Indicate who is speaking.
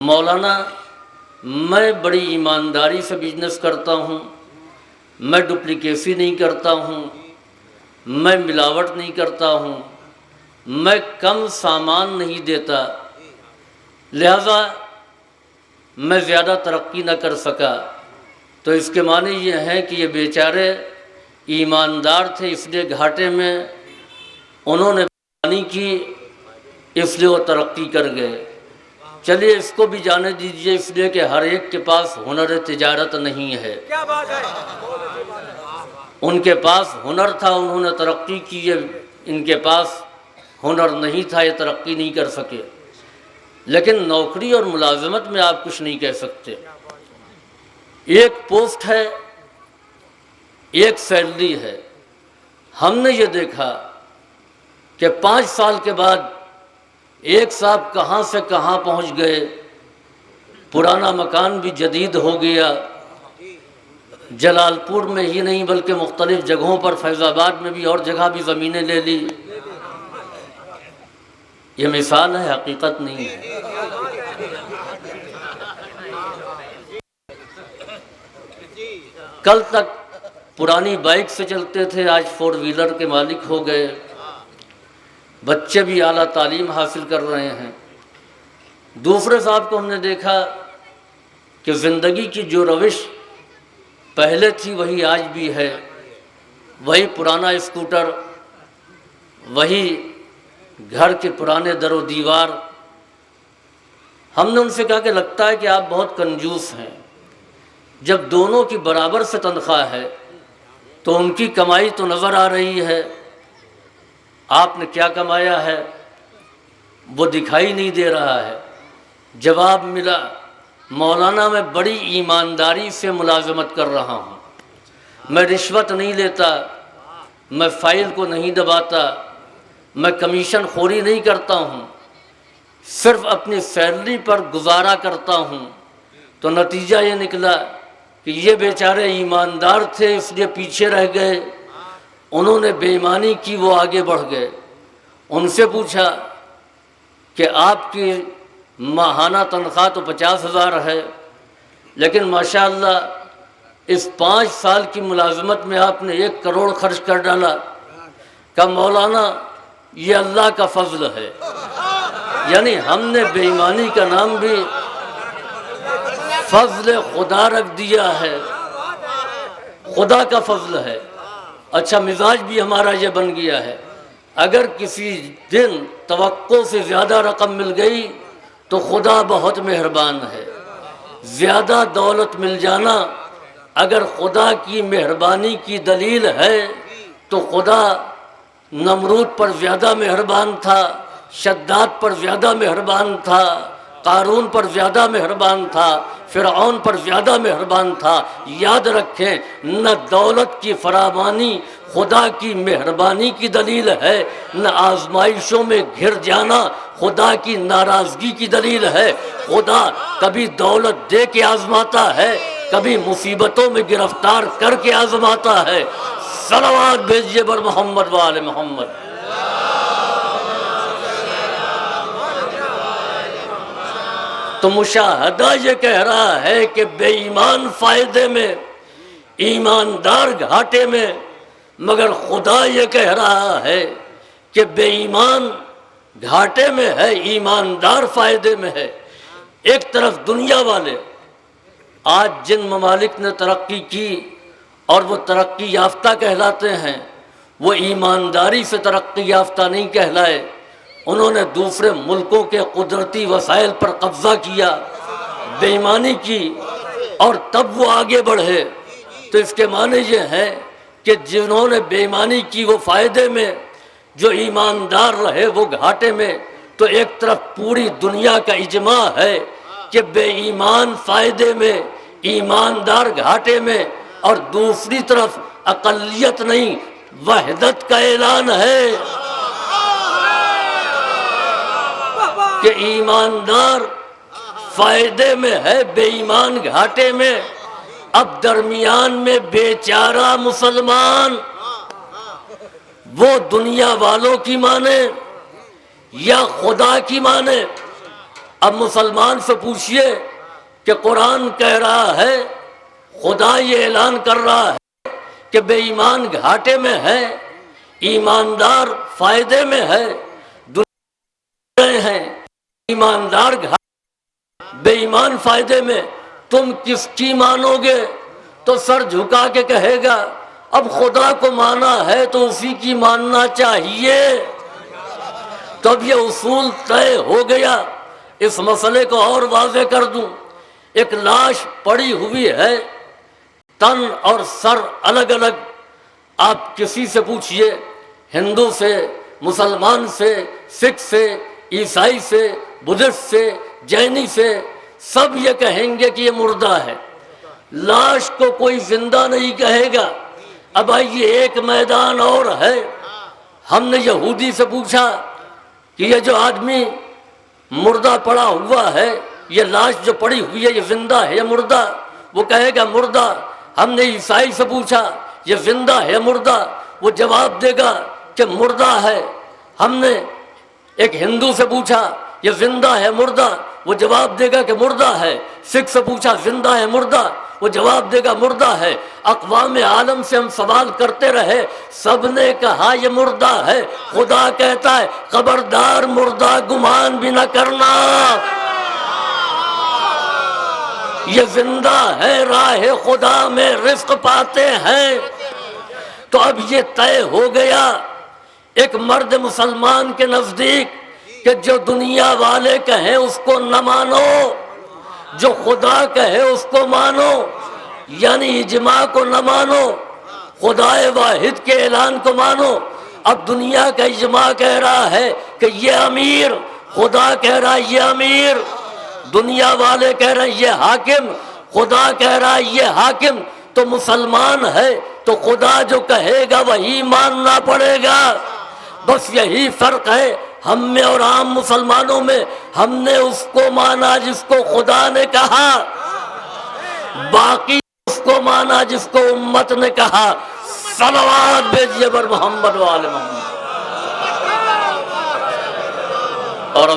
Speaker 1: مولانا میں بڑی ایمانداری سے بزنس کرتا ہوں، میں ڈپلیکیسی نہیں کرتا ہوں، میں ملاوٹ نہیں کرتا ہوں، میں کم سامان نہیں دیتا، لہذا میں زیادہ ترقی نہ کر سکا۔ تو اس کے معنی یہ ہے کہ یہ بیچارے ایماندار تھے، اس لیے گھاٹے میں انہوں نے بیمانی کی، اس لیے وہ ترقی کر گئے۔ چلیے اس کو بھی جانے دیجئے، اس لیے کہ ہر ایک کے پاس ہنر تجارت نہیں ہے۔ ان کے پاس ہنر تھا، انہوں نے ترقی کی، ان کے پاس ہنر نہیں تھا، یہ ترقی نہیں کر سکے۔ لیکن نوکری اور ملازمت میں آپ کچھ نہیں کہہ سکتے۔ ایک پوسٹ ہے، ایک سیلری ہے۔ ہم نے یہ دیکھا کہ 5 سال کے بعد ایک صاحب کہاں سے کہاں پہنچ گئے، پرانا مکان بھی جدید ہو گیا، جلال پور میں ہی نہیں بلکہ مختلف جگہوں پر، فیض آباد میں بھی اور جگہ بھی زمینیں لے لی۔ یہ مثال ہے، حقیقت نہیں ہے۔ کل تک پرانی بائک سے چلتے تھے، آج 4 ویلر کے مالک ہو گئے، بچے بھی اعلیٰ تعلیم حاصل کر رہے ہیں۔ دوسرے صاحب کو ہم نے دیکھا کہ زندگی کی جو روش پہلے تھی وہی آج بھی ہے، وہی پرانا اسکوٹر، وہی گھر کے پرانے در و دیوار۔ ہم نے ان سے کہا کہ لگتا ہے کہ آپ بہت کنجوس ہیں، جب دونوں کی برابر سے تنخواہ ہے تو ان کی کمائی تو نظر آ رہی ہے، آپ نے کیا کمایا ہے وہ دکھائی نہیں دے رہا ہے۔ جواب ملا، مولانا میں بڑی ایمانداری سے ملازمت کر رہا ہوں، میں رشوت نہیں لیتا، میں فائل کو نہیں دباتا، میں کمیشن خوری نہیں کرتا ہوں، صرف اپنی سیلری پر گزارا کرتا ہوں۔ تو نتیجہ یہ نکلا کہ یہ بیچارے ایماندار تھے، اس لیے پیچھے رہ گئے، انہوں نے بے ایمانی کی، وہ آگے بڑھ گئے۔ ان سے پوچھا کہ آپ کی ماہانہ تنخواہ تو 50,000 ہے، لیکن ماشاءاللہ اس 5 سال کی ملازمت میں آپ نے 1 کروڑ خرچ کر ڈالا۔ کہ مولانا یہ اللہ کا فضل ہے، یعنی ہم نے بے ایمانی کا نام بھی فضل خدا رکھ دیا ہے، خدا کا فضل ہے۔ اچھا مزاج بھی ہمارا یہ بن گیا ہے، اگر کسی دن توقع سے زیادہ رقم مل گئی تو خدا بہت مہربان ہے، زیادہ دولت مل جانا اگر خدا کی مہربانی کی دلیل ہے تو خدا نمرود پر زیادہ مہربان تھا، شداد پر زیادہ مہربان تھا، قارون پر زیادہ مہربان تھا، فرعون پر زیادہ مہربان تھا۔ یاد رکھیں، نہ دولت کی فراوانی خدا کی مہربانی کی دلیل ہے، نہ آزمائشوں میں گھر جانا خدا کی ناراضگی کی دلیل ہے۔ خدا کبھی دولت دے کے آزماتا ہے، کبھی مصیبتوں میں گرفتار کر کے آزماتا ہے۔ صلوات بھیجیے بر محمد و آل محمد۔ تو مشاہدہ یہ کہہ رہا ہے کہ بے ایمان فائدے میں، ایماندار گھاٹے میں، مگر خدا یہ کہہ رہا ہے کہ بے ایمان گھاٹے میں ہے، ایماندار فائدے میں ہے۔ ایک طرف دنیا والے، آج جن ممالک نے ترقی کی اور وہ ترقی یافتہ کہلاتے ہیں، وہ ایمانداری سے ترقی یافتہ نہیں کہلائے، انہوں نے دوسرے ملکوں کے قدرتی وسائل پر قبضہ کیا، بے ایمانی کی، اور تب وہ آگے بڑھے۔ تو اس کے معنی یہ ہے کہ جنہوں نے بے ایمانی کی وہ فائدے میں، جو ایماندار رہے وہ گھاٹے میں۔ تو ایک طرف پوری دنیا کا اجماع ہے کہ بے ایمان فائدے میں، ایماندار گھاٹے میں، اور دوسری طرف اقلیت نہیں، وحدت کا اعلان ہے کہ ایماندار فائدے میں ہے، بے ایمان گھاٹے میں۔ اب درمیان میں بیچارہ مسلمان، وہ دنیا والوں کی مانے یا خدا کی مانے؟ اب مسلمان سے پوچھئے کہ قرآن کہہ رہا ہے، خدا یہ اعلان کر رہا ہے کہ بے ایمان گھاٹے میں ہے، ایماندار فائدے میں ہے، دنیا ہیں ایماندار گھاٹے، بے ایمان فائدے میں، تم کس کی مانو گے؟ تو سر جھکا کے کہے گا اب خدا کو مانا ہے تو اسی کی ماننا چاہیے۔ تو اب یہ اصول طے ہو گیا۔ اس مسئلے کو اور واضح کر دوں، ایک لاش پڑی ہوئی ہے، تن اور سر الگ الگ، آپ کسی سے پوچھئے، ہندو سے، مسلمان سے، سکھ سے، عیسائی سے، بدھسٹ سے، جینی سے، سب یہ کہیں گے کہ یہ مردہ ہے، لاش کو کوئی زندہ نہیں کہے گا۔ اب آئیے ایک میدان اور ہے، ہم نے یہودی سے پوچھا کہ یہ جو آدمی مردہ پڑا ہوا ہے، یہ لاش جو پڑی ہوئی ہے یہ زندہ ہے یا مردہ؟ وہ کہے گا مردہ۔ ہم نے عیسائی سے پوچھا یہ زندہ ہے یا مردہ؟ وہ جواب دے گا کہ مردہ ہے۔ ہم نے ایک ہندو سے پوچھا یہ زندہ ہے مردہ؟ وہ جواب دے گا کہ مردہ ہے۔ سکھ سے پوچھا زندہ ہے مردہ؟ وہ جواب دے گا مردہ ہے۔ اقوام عالم سے ہم سوال کرتے رہے، سب نے کہا یہ مردہ ہے۔ خدا کہتا ہے خبردار مردہ گمان بھی نہ کرنا، یہ زندہ ہے، راہ خدا میں رزق پاتے ہیں۔ تو اب یہ طے ہو گیا ایک مرد مسلمان کے نزدیک کہ جو دنیا والے کہیں اس کو نہ مانو، جو خدا کہے اس کو مانو، یعنی اجماع کو نہ مانو، خدا واحد کے اعلان کو مانو۔ اب دنیا کا اجماع کہہ رہا ہے کہ یہ امیر، خدا کہہ رہا ہے یہ امیر، دنیا والے کہہ رہے ہیں یہ حاکم، خدا کہہ رہا ہے یہ حاکم۔ تو مسلمان ہے تو خدا جو کہے گا وہی ماننا پڑے گا۔ بس یہی فرق ہے ہم میں اور عام مسلمانوں میں، ہم نے اس کو مانا جس کو خدا نے کہا، باقی اس کو مانا جس کو امت نے کہا۔ صلوات بھیجیے بر محمد و آل محمد۔ اور